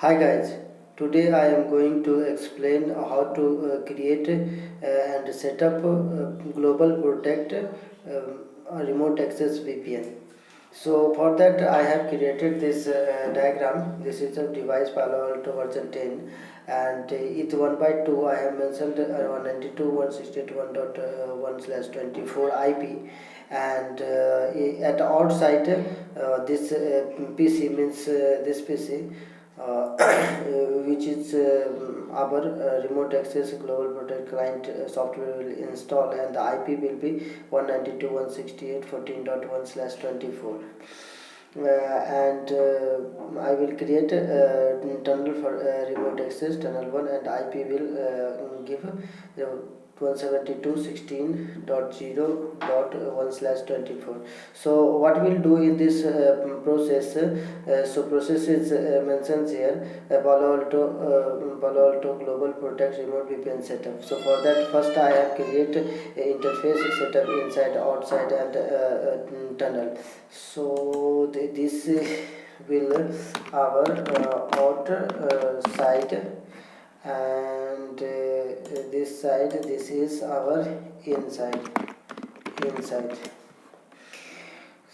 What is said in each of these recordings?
Hi guys, today I am going to explain how to create and set up global protect remote access VPN. So for that I have created this diagram. This is a device Paloalto version 10 and it 1 by 2 I have mentioned 192.168.1.1/24 IP and at outside this PC means this PC which is our remote access global protect client software will install, and the IP will be 192.168.14.1/24. And I will create a tunnel for remote access tunnel 1, and IP will give 172.16.0.1/24. So what we'll do in this process, so process is mentioned here, Palo Alto Global Protect Remote VPN setup. So for that, first I have created a interface setup inside, outside, and tunnel. So this will our outside, and this side, this is our inside.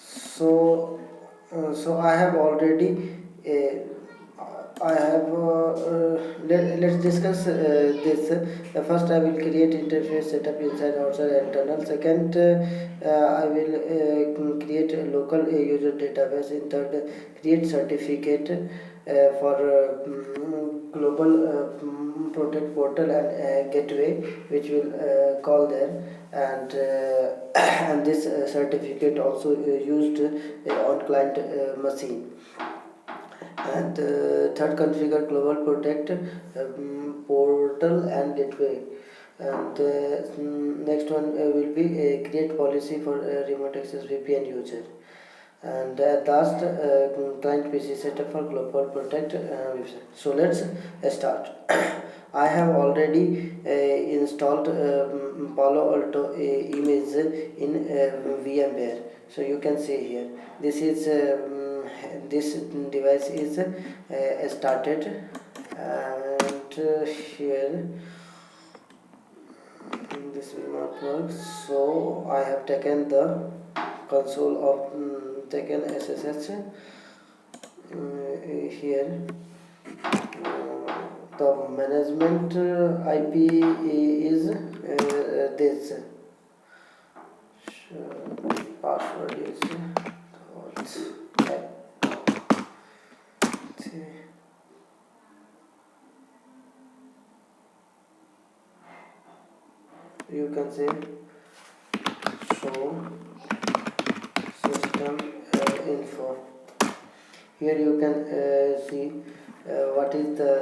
So I have already let's discuss this. First I will create interface setup inside, outside, and tunnel. Second I will create a local user database. In third, create certificate for global protect portal and gateway, which will call there, and and this certificate also used on client machine. And third, configure global protect portal and gateway. And next one will be create policy for remote access VPN user. And at last, client PC setup for global protect website. So let's start. I have already installed Palo Alto image in VMware. So you can see here, this is this device is started, and here this will not work. So I have taken the console of taken SSH here. The management IP is this. Password is you can say show system info. Here you can see what is the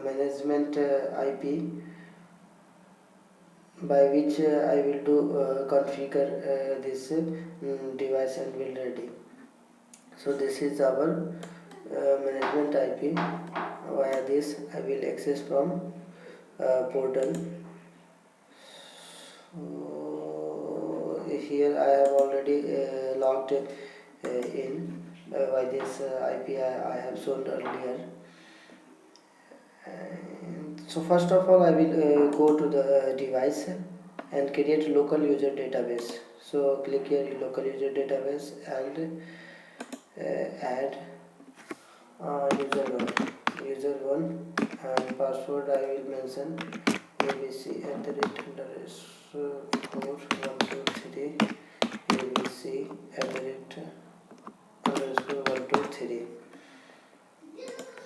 management IP by which I will do configure this device and will ready. So this is our management IP. Via this I will access from portal. So here I have already logged in by this IP I have shown earlier. So first of all I will go to the device and create local user database. So click here local user database and add user one, and password I will mention abc@_412 abc@_123.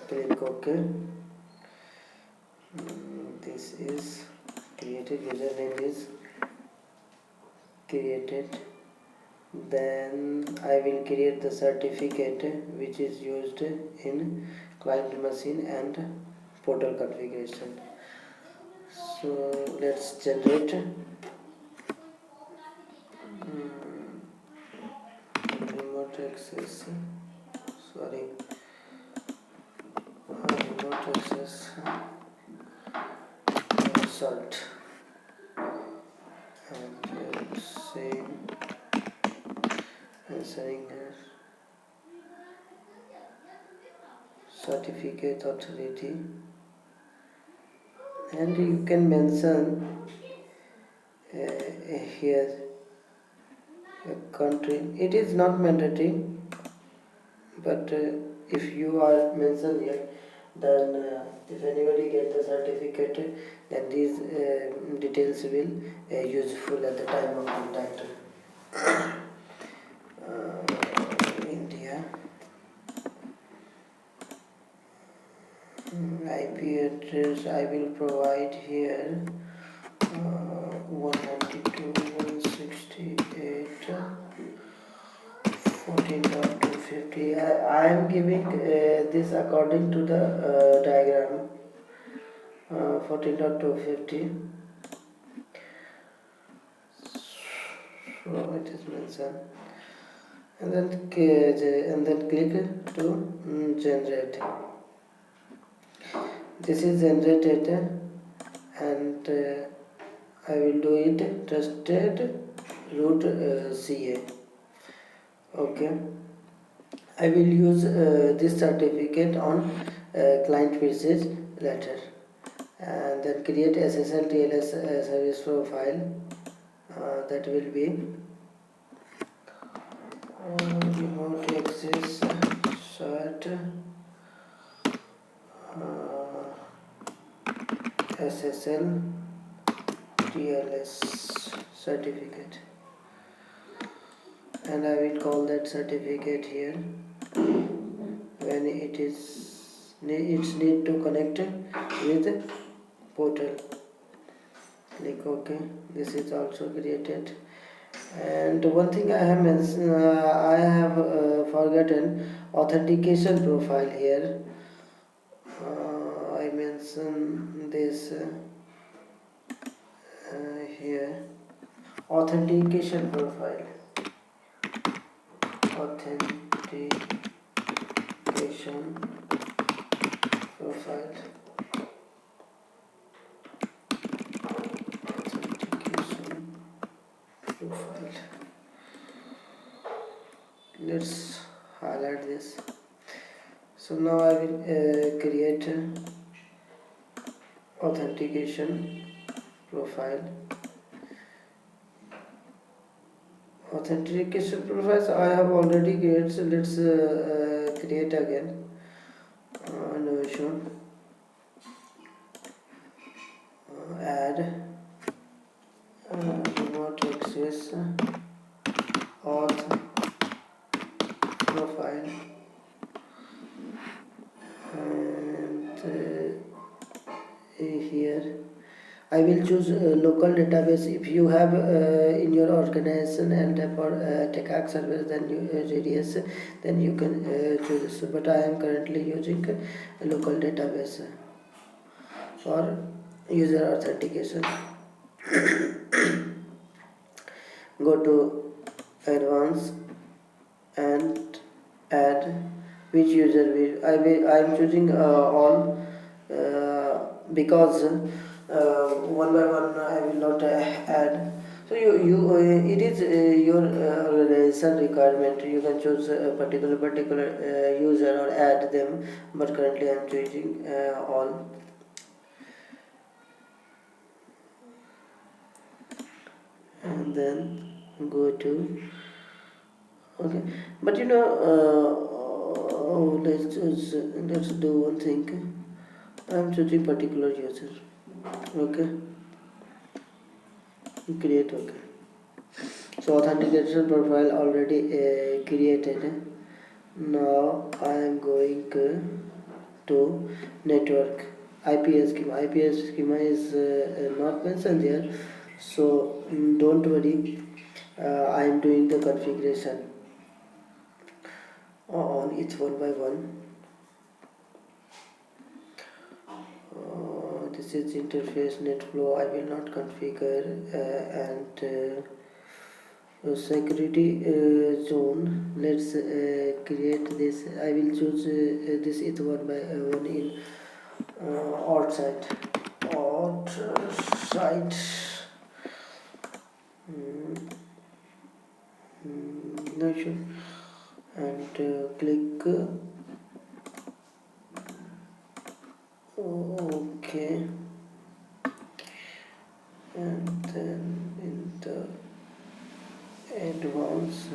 Click OK. This is created, username is created. Then I will create the certificate which is used in client machine and portal configuration. So let's generate remote access remote access salt, and same answering here certificate authority, and you can mention here a country. It is not mandatory, but if you are mentioned here, then if anybody get the certificate, then these details will useful at the time of contact. India. IP address I will provide here 192.168.14.250. I am giving this according to the diagram 14.250. So it is mentioned, and then click to generate. This is generated, and I will do it trusted root CA. Okay, I will use this certificate on client message letter, and then create SSL TLS service profile. That will be remote access cert SSL TLS certificate, and I will call that certificate here. When it's need to connect with portal, click OK. This is also created. And one thing I have mentioned, I have forgotten authentication profile here. I mention this here, authentication profile. Authentication profile. Let's highlight this. So now I will create authentication profile. Authentication profiles I have already created, so let's create again. No issue. Add remote access auth profile, and here I will choose local database. If you have in your organization and for TechAct service, then you JDS, then you can choose this. But I am currently using a local database for user authentication. Go to advanced and add which user will I am choosing all because one by one I will not add. So you it is your organization requirement. You can choose a particular user or add them, but currently I am choosing all. And then go to okay, but let's do one thing. I am choosing particular user. Okay, create. Okay, so authentication profile already created. Now I am going to network. IP schema. IP schema is not mentioned there, so don't worry. I am doing the configuration on each one by one. This is interface net flow. I will not configure and security zone. Let's create this. I will choose this each one by one in outside. No issue. And click Okay, and then in the advanced,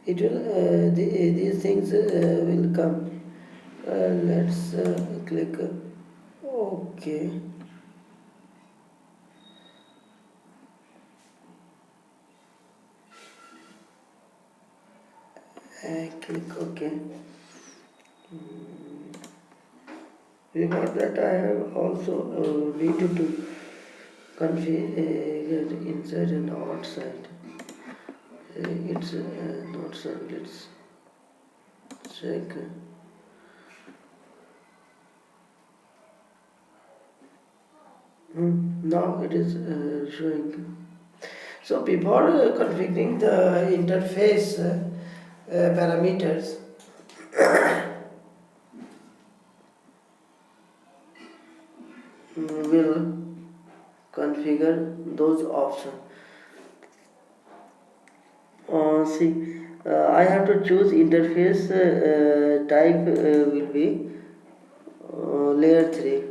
it will these things will come. Let's click. Okay, I click OK. Before that, I have also needed to configure inside and outside. It's not so. Let's check. Now it is showing. So before configuring the interface parameters, will configure those options. I have to choose interface type will be layer 3.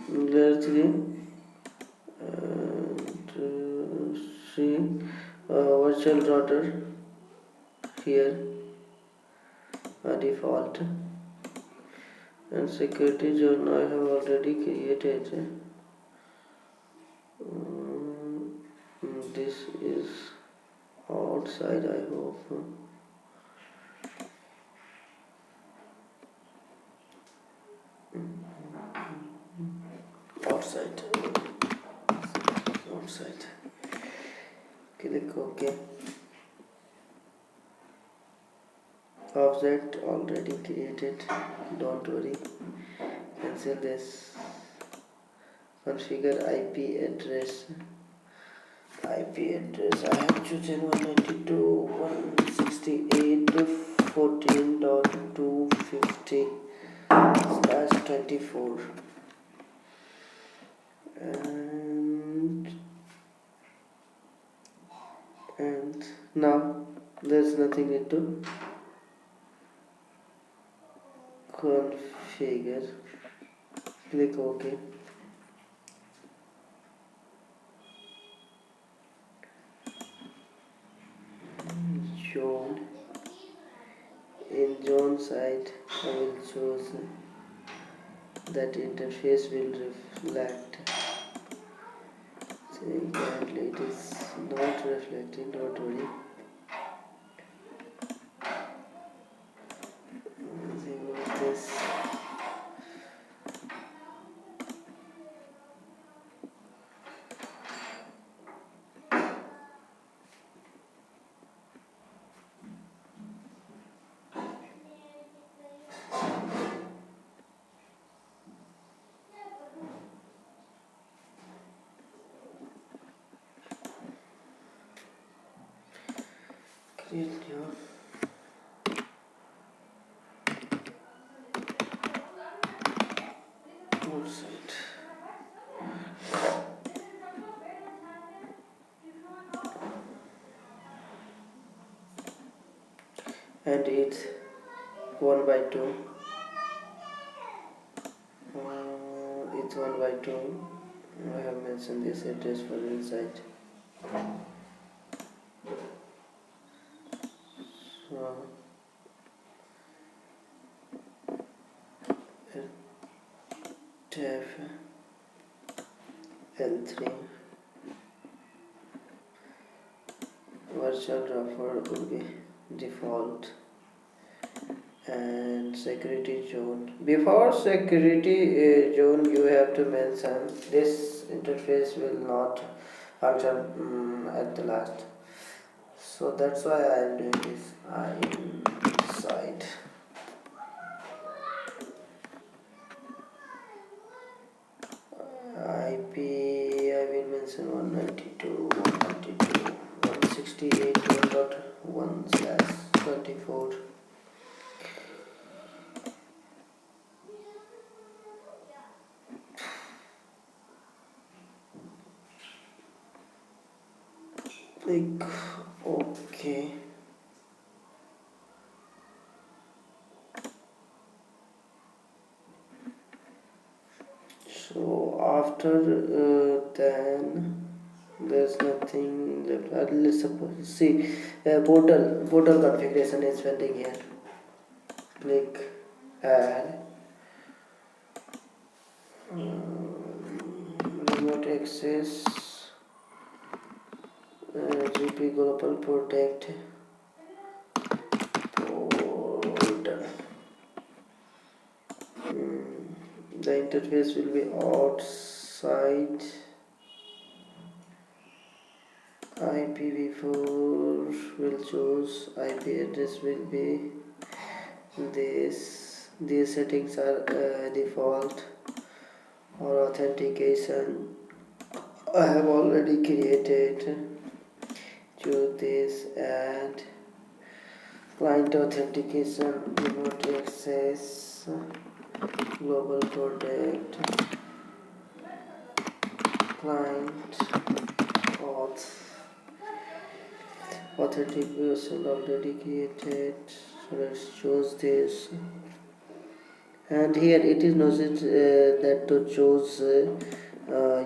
Layer 3 and see virtual router here default, and security zone I have already created. This is outside, I hope. Outside. Outside. Click OK. Offset already created. Don't worry. Cancel this. Configure IP address. IP address I have chosen 192.14.250/24, and now there's nothing need to configure. Click OK. Zone. In zone side, I will choose that interface will reflect. Saying currently it is not reflecting, don't worry. This. Create new website. And it's 1/2. It's 1/2. I have mentioned this address for inside. So tab L3 virtual router will be default, and security zone. Before security zone, you have to mention this interface will not function at the last. So that's why I am doing this. Inside. IP I will mention 192.168.1/24. Click OK. So after then there's nothing left. Let's suppose see portal configuration is pending here. Click add remote access GP global protect portal. The interface will be outside IPv4 will choose IP address will be this. These settings are default or authentication I have already created. Choose this and client authentication remote access global protect client auth authentication already created. So let's choose this, and here it is noticed that to choose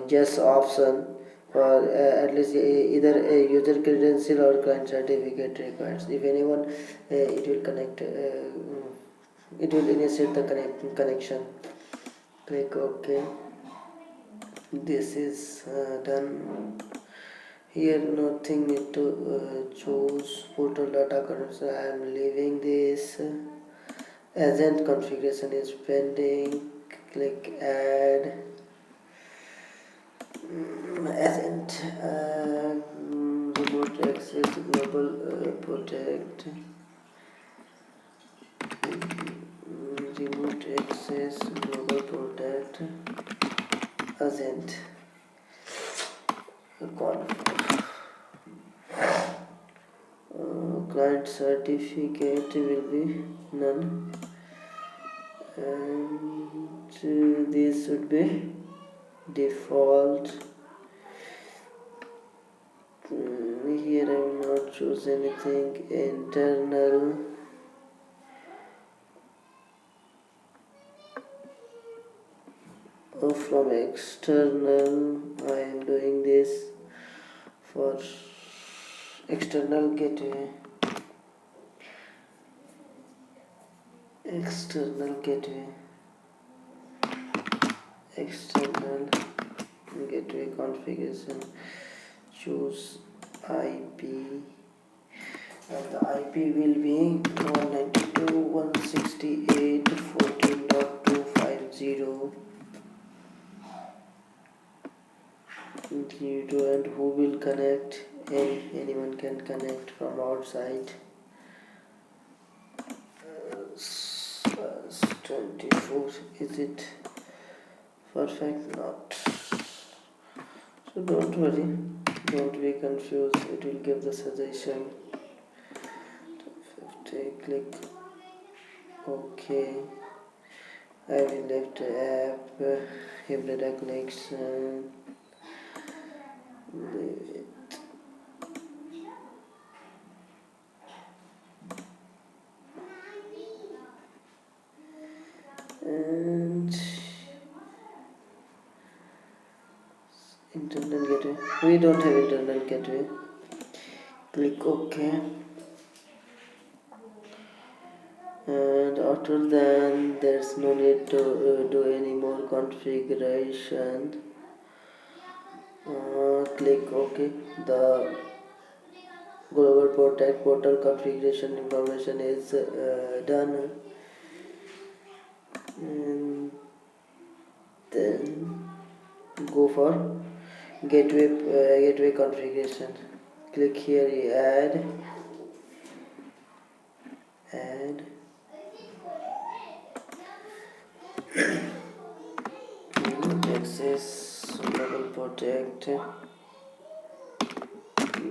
yes option for at least either a user credential or client certificate required. If anyone it will connect it will initiate the connection. Click OK. This is done. Here nothing need to choose portal data connection. I am leaving this. Agent configuration is pending. Click add agent remote access global protect remote access global protect agent client certificate will be none, and this should be default. Here I will not choose anything. Internal from external I am doing this for external gateway. External gateway configuration. Choose IP, and the IP will be 192.168.14.250. And who will connect? Anyone can connect from outside. 24. Is it perfect? Not. So don't worry, don't be confused. It will give the suggestion. 50. Click OK. I will left app data connection. Leave it. And internal gateway. We don't have internal gateway. Click OK. And after then there's no need to do any more configuration. Click OK. The global protect portal configuration information is done. And then go for gateway configuration. Click here, add access global protect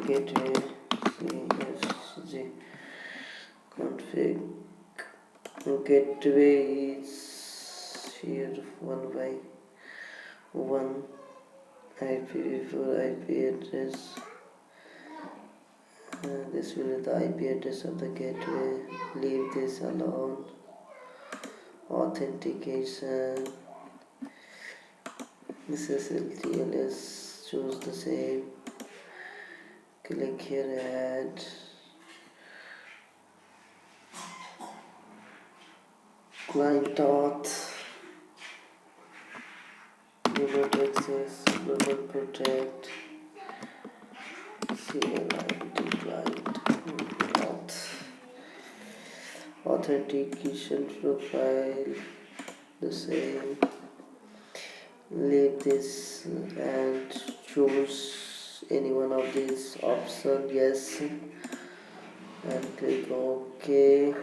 gateway CSG config. Gateway is here 1 IPv4 IP address. This will be the IP address of the gateway. Leave this alone. Authentication. This is let's choose the same. Click here, add client auth, remote access, global protect, CLID client auth, authentication profile, the same. Leave this and choose any one of these options, yes, and click OK.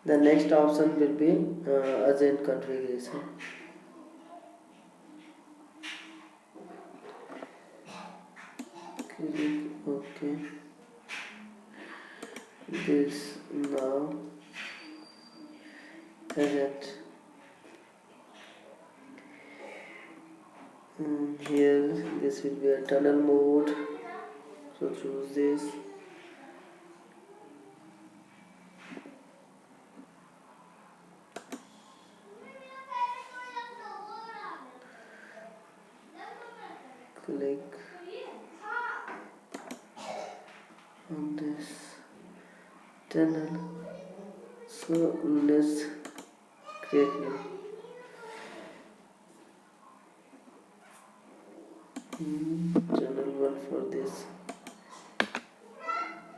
The next option will be agent configuration. Click OK. This now agent. Here this will be a tunnel mode, so choose this. Click on this tunnel, so let's create new. Channel 1 for this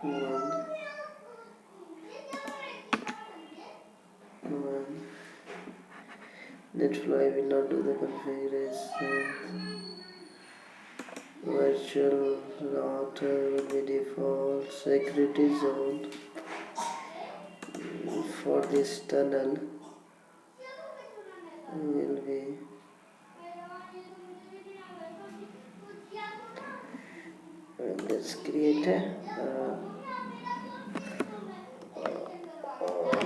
one. Netflow, I will not do the configuration. Virtual router will be default. Security zone for this tunnel will be let's create a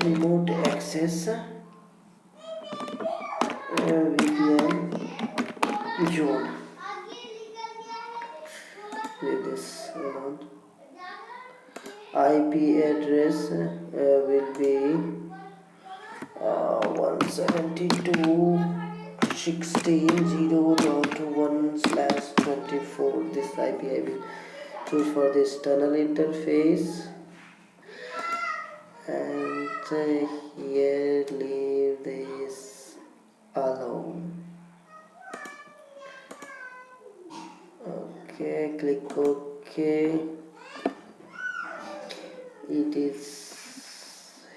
remote access VPN zone with this around. IP address will be 172.16.0.1/24. This IP I will choose for this tunnel interface, and here leave this alone. Okay, click OK. It is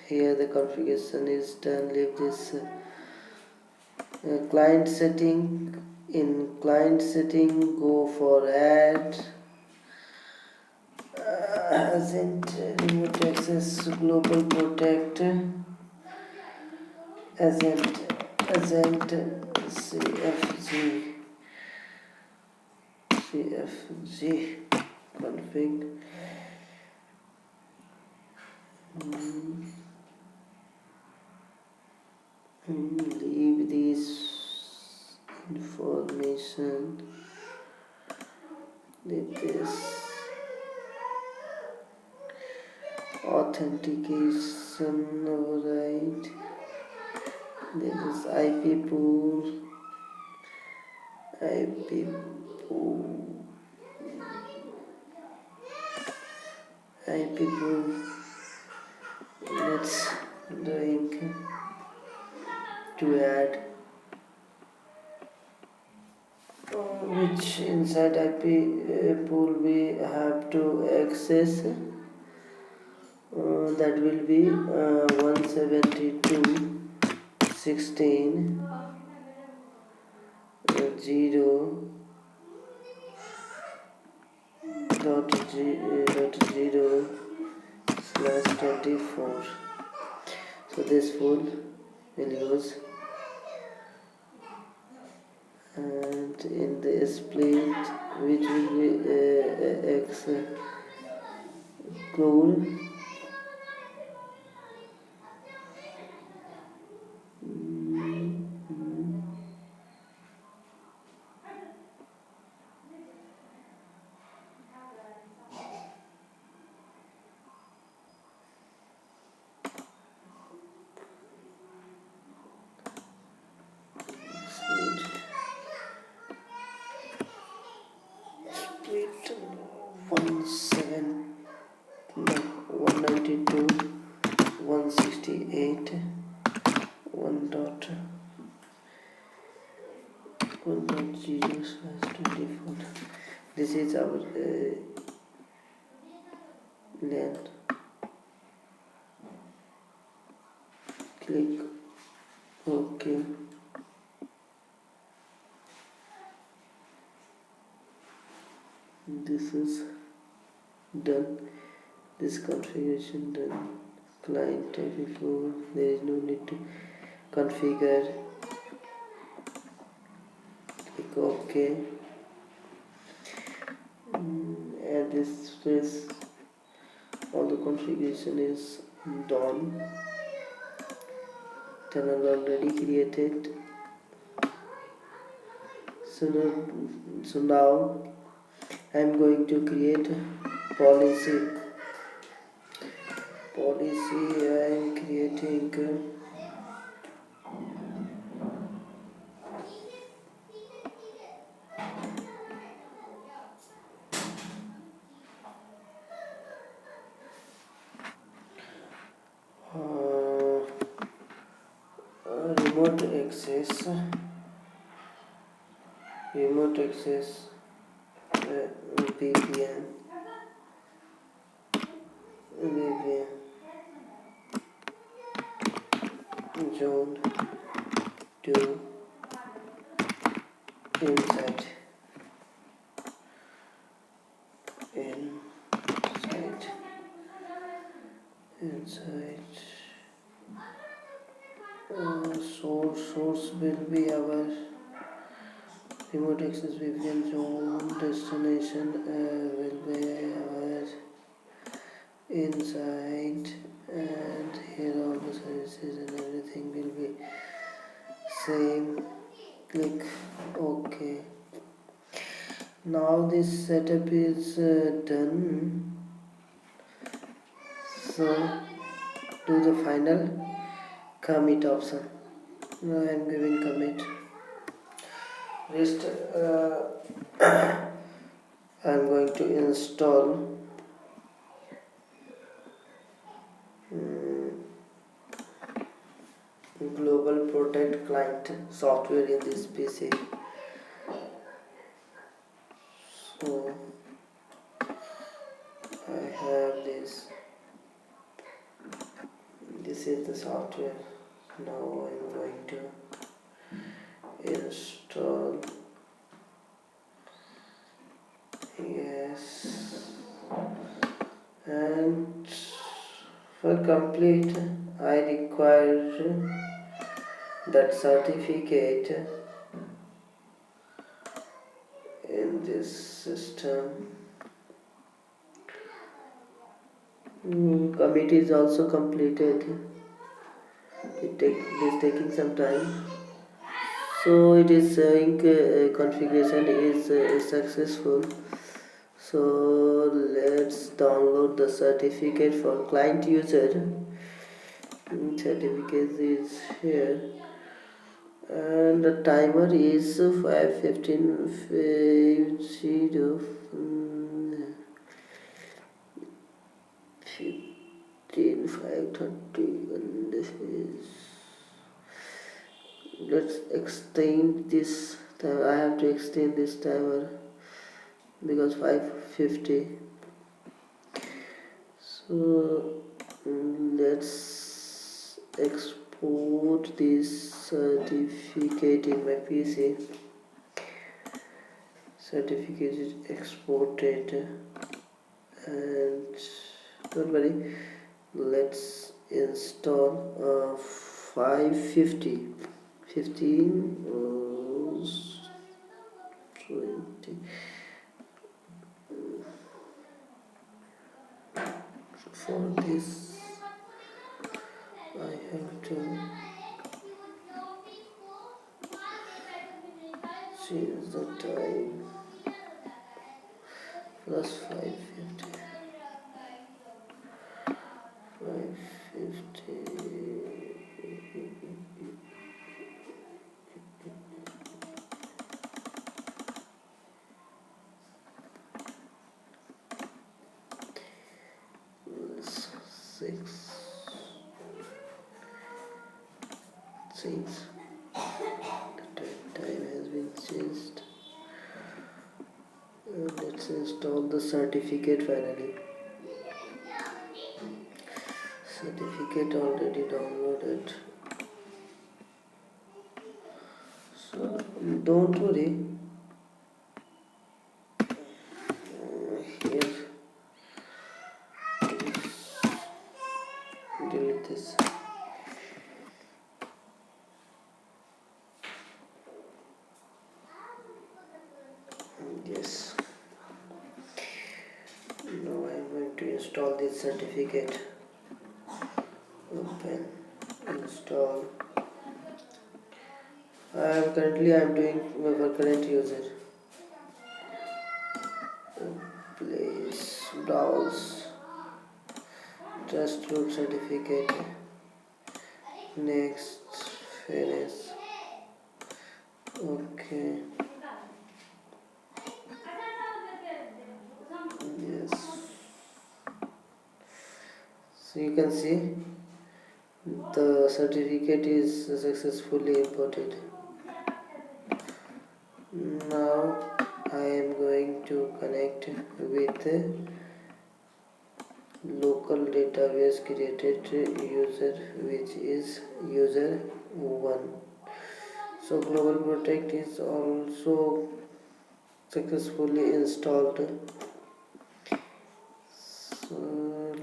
here, the configuration is done. Leave this client setting. In client setting, go for add agent remote access global protect agent CFG config. Leave this information. Leave this authentication override. This is IP pool. Let's doing to add which inside IP pool we have to access. That will be 172.0.0/24. So this pool will use, and in the split which will be exclude 192.168.1.0/24. This is our LAN. Click OK. This is done. This configuration done. Client type before, there is no need to configure. Click OK. At this place, all the configuration is done. Tunnel already created. So now I am going to create policy. I am creating remote access VPN zone to inside source will be our remote access VPN zone, destination will be our inside, and here all the services and everything will be same. Click OK. Now this setup is done, so do the final commit option. Now I am giving commit. Rest I am going to install Global Protect client software in this PC. So I have this is the software. Now I am going to install. Yes, and for complete I require that certificate in this system. Commit is also completed. It is taking some time. So it is saying configuration is successful. So let's download the certificate for client user. Certificate is here, and the timer is 5:15. 5:30, and this is, let's extend this time. I have to extend this timer because 5:50. So let's export this certificate in my PC. Certificate is exported, and don't worry, let's install 5:50 15 20. For this I have to change the time plus 5:50. 6 6 the time has been changed. Let's install the certificate finally. Certificate already downloaded. So don't worry. Here, delete this. Yes. Now I am going to install this certificate. Open, install. Currently I am doing my current user. Place, browse, trust root certificate. Next, finish. Okay. Yes. So you can see the certificate is successfully imported. Now I am going to connect with the local database created user, which is user 1. So Global Protect is also successfully installed. So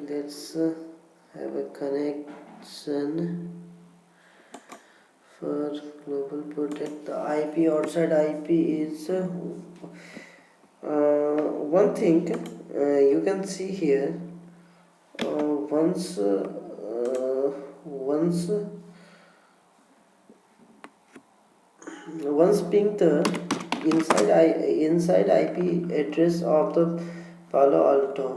let's have a connection for Global Protect. The IP, outside IP is one thing you can see here. Once being the inside IP address of the Paloalto,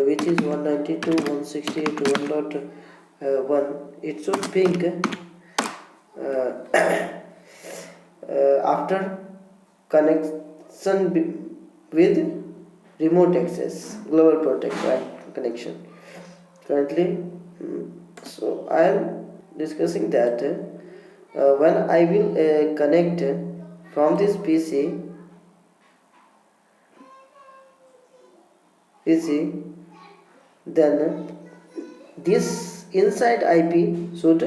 which is 192.168.1.1, it should ping after connection with remote access global protect connection currently. So I am discussing that when I will connect from this PC, then this inside IP should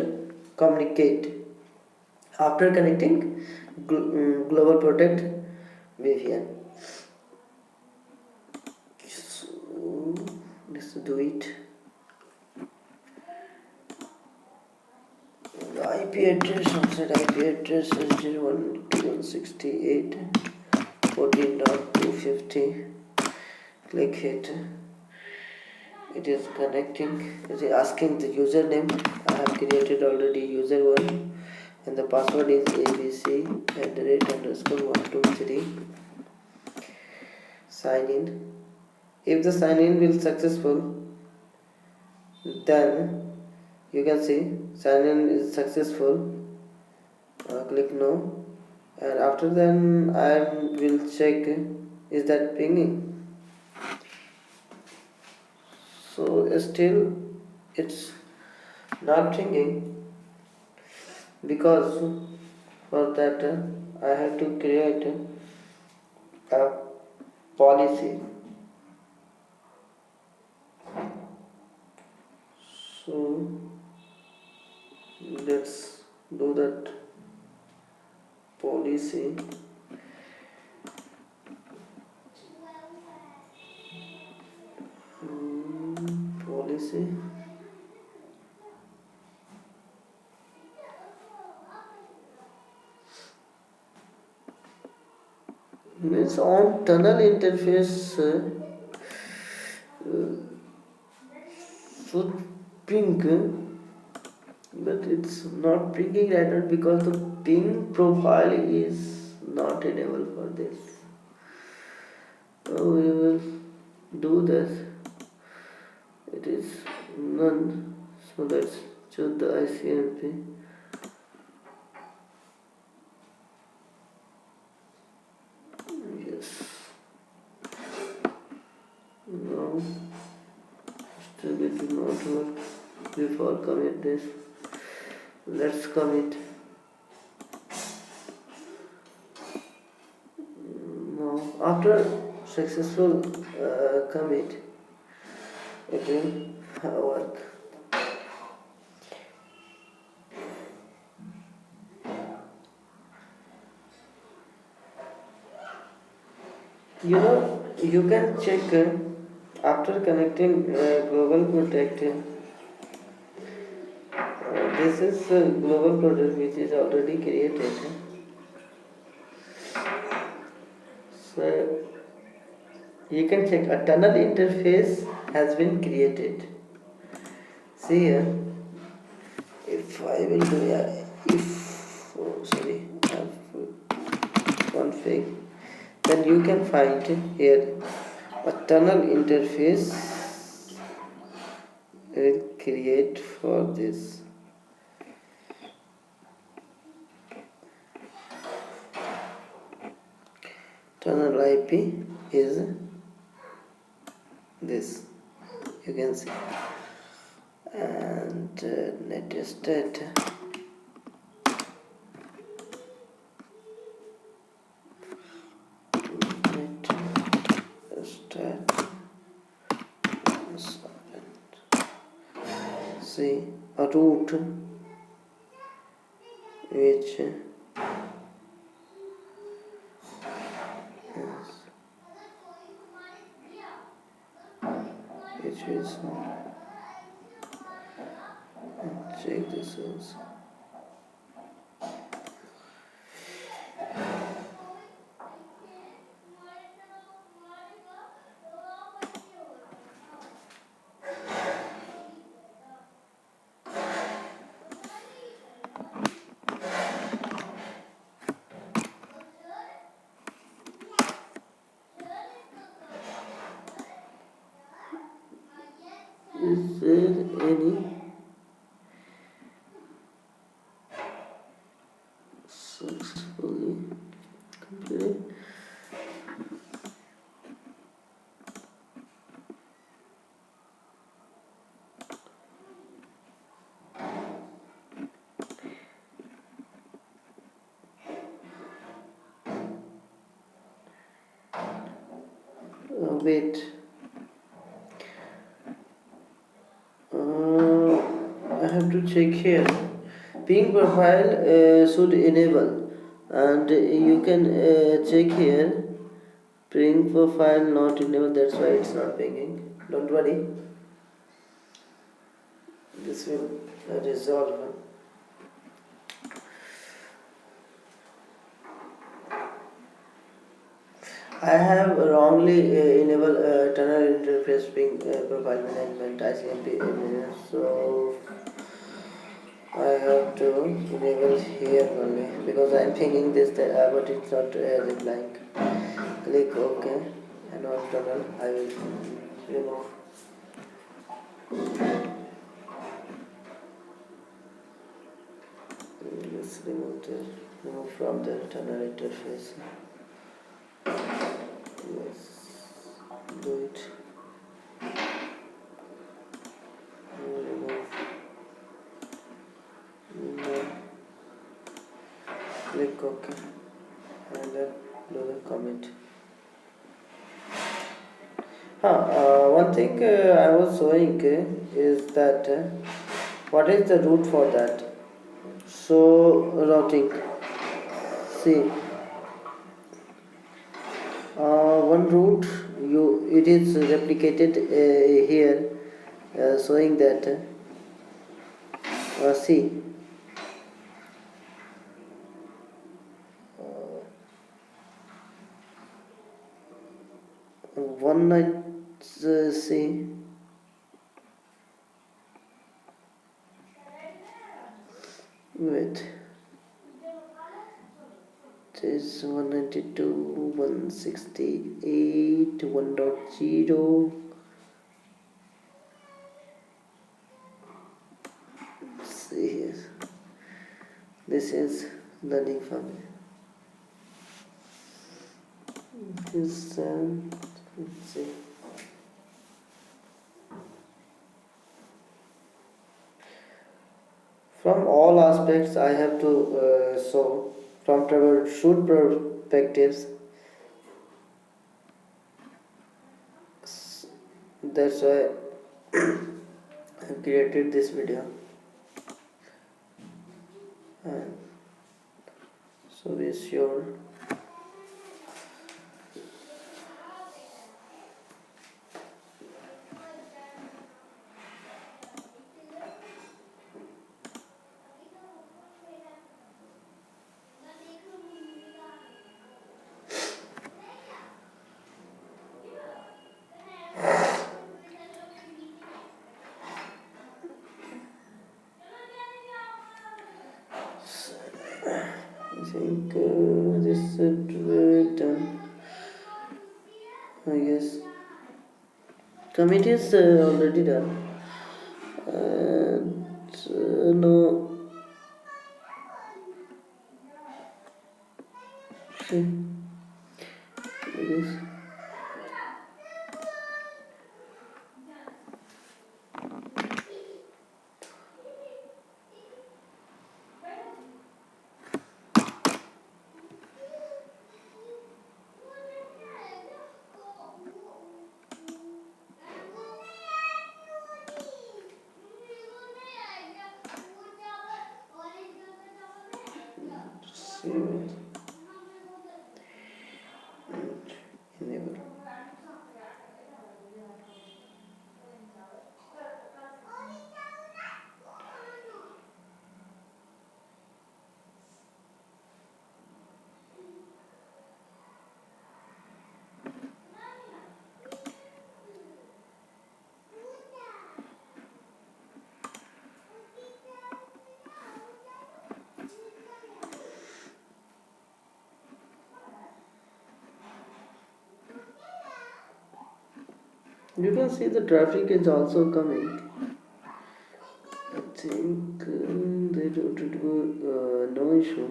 communicate after connecting global protect VPN. So let's do it. The IP address, outside IP address is 192.168.14.250. Click it. It is connecting. It is asking the username. I have created already user 1, and the password is abc@_123. Sign in. If the sign in will successful, then you can see sign in is successful. Click no, and after then I will check is that pinging. So still it's not pinging, because for that I have to create a policy. So let's do that policy. Policy. Means on tunnel interface should ping, but it's not pinging right now because the ping profile is not enabled for this. So we will do this. It is none. So let's choose the ICMP. Yes. Now Still it will not work. Before commit this, let's commit. Now after successful commit, it will work. You can check after connecting global protect. This is global project which is already created. So you can check a tunnel interface has been created. See here, if I will do config, then you can find here a tunnel interface will create for this. Tunnel IP is this, you can see, and net state see a route which is check this also. Is there any successfully completed? Wait. I have to check here. Ping profile should enable, and you can check here. Ping profile not enabled. That's why it's not pinging. Don't worry. This will resolve. I have wrongly enabled tunnel interface ping profile management ICMP, so I have to enable here only because I am pinging this but it's not replying. Click OK and on tunnel I will remove. Let's remove from the tunnel interface. Let's do it. Remove. Click OK and then do the comment. One thing I was showing is that what is the route for that. So routing, see, one route it is replicated here, showing that see, one night see. Wait, it is 192, 168, 1.0. See here. This is learning from this. Let's see. From all aspects, I have to show from troubleshoot perspectives. That's why I created this video. And so be sure. I think this should be done. I guess committee is already done. And no, see, I guess. See, enable. You can see the traffic is also coming. I think they don't do no issue.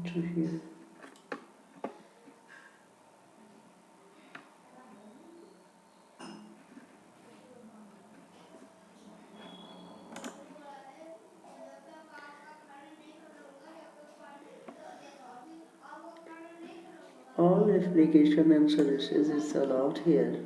To here. All application and services is allowed here.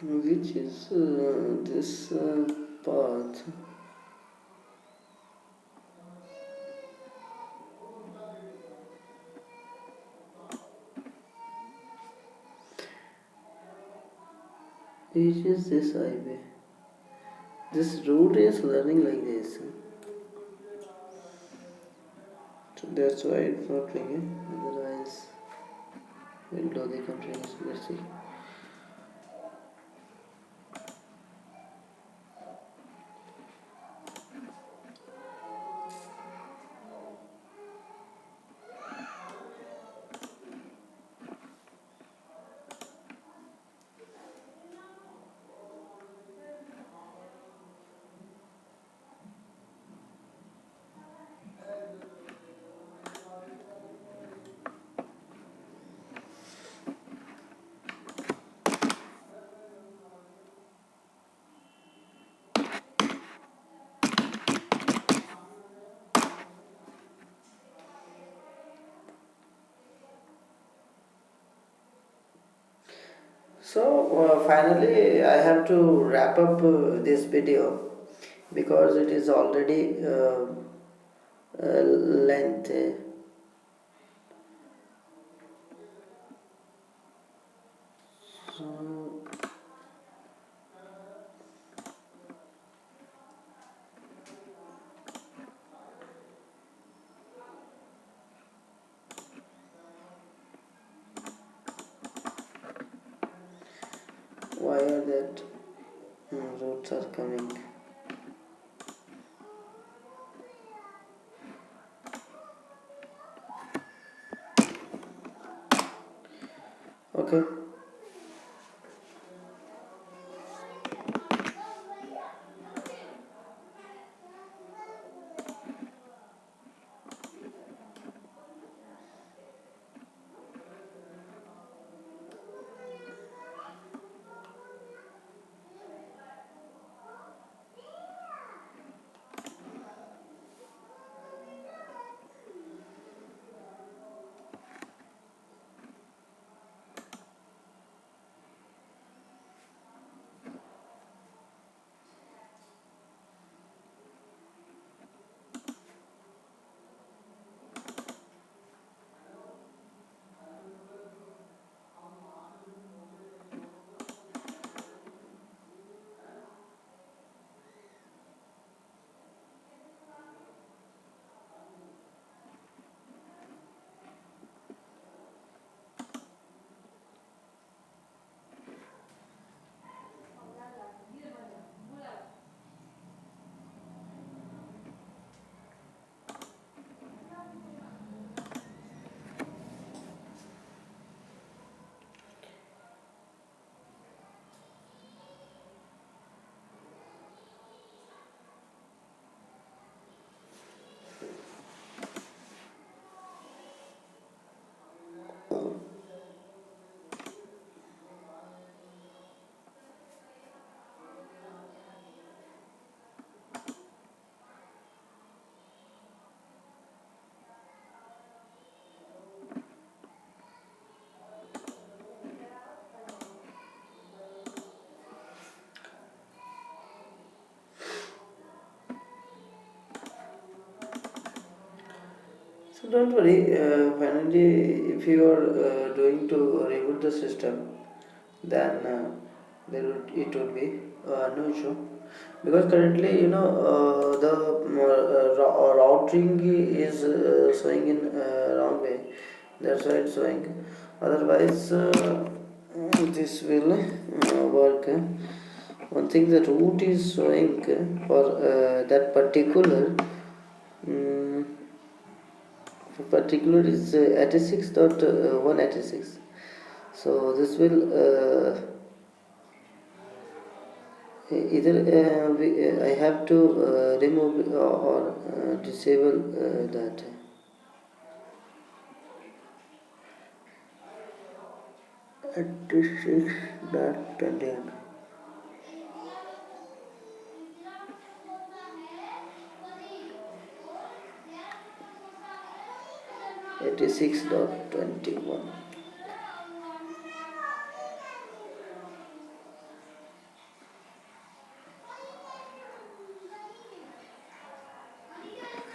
Which is this path. Which is this highway. This route is running like this. So that's why it's not ringing. Otherwise, we'll do the configuration. Let's see. So finally, I have to wrap up this video because it is already lengthy. So why are that routes are coming? Okay. So don't worry. Finally, if you are doing to reboot the system, then it would be no issue, because currently the routing is showing in wrong way. That's why it's showing. Otherwise, this will work. One thing, the route is showing for that um, particular is 86.186. So this will either I have to remove or disable that 86.21. 86.21.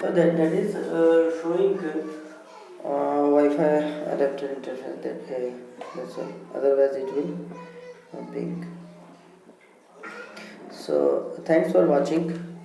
So that is showing Wi-Fi adapter interface. That's why. Otherwise, it will ping. So thanks for watching.